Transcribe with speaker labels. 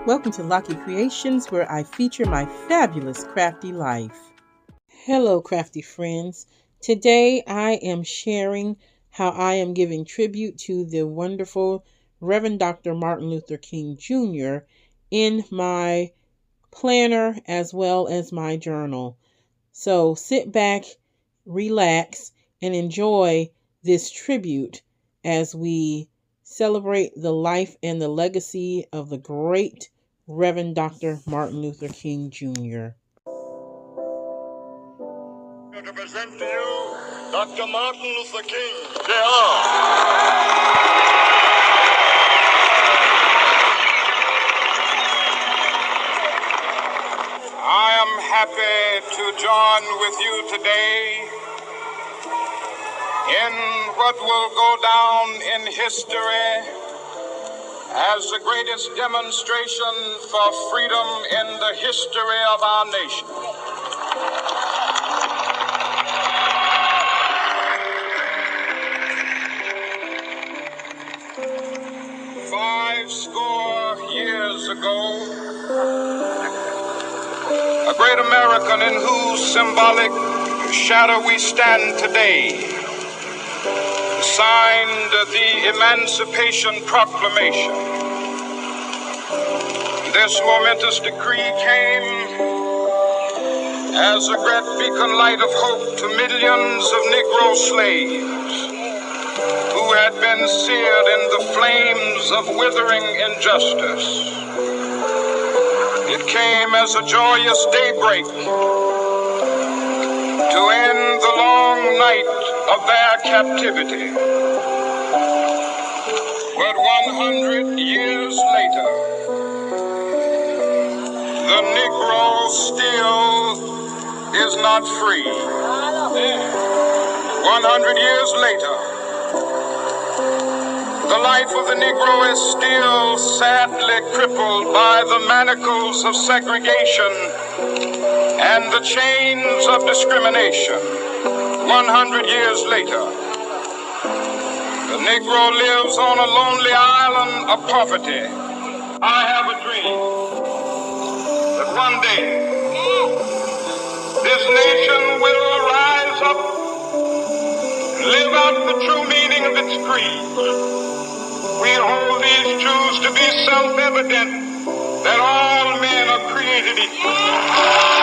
Speaker 1: Welcome to Lockie Creations, where I feature my fabulous crafty life. Hello, crafty friends. Today I am sharing how I am giving tribute to the wonderful Reverend Dr. Martin Luther King Jr. in my planner as well as my journal. So sit back, relax, and enjoy this tribute as we celebrate the life and the legacy of the great Reverend Dr. Martin Luther King Jr.
Speaker 2: To present to you Dr. Martin Luther King, Jr. I am happy to join with you today in what will go down in history as the greatest demonstration for freedom in the history of our nation. Five score years ago, a great American in whose symbolic shadow we stand today signed the Emancipation Proclamation. This momentous decree came as a great beacon light of hope to millions of Negro slaves who had been seared in the flames of withering injustice. It came as a joyous daybreak to end the long night of their captivity. But 100 years later, the Negro still is not free. 100 years later, the life of the Negro is still sadly crippled by the manacles of segregation and the chains of discrimination. 100 years later, the Negro lives on a lonely island of poverty. I have a dream that one day this nation will rise up, live out the true meaning of its creed. We hold these truths to be self-evident, that all men are created equal.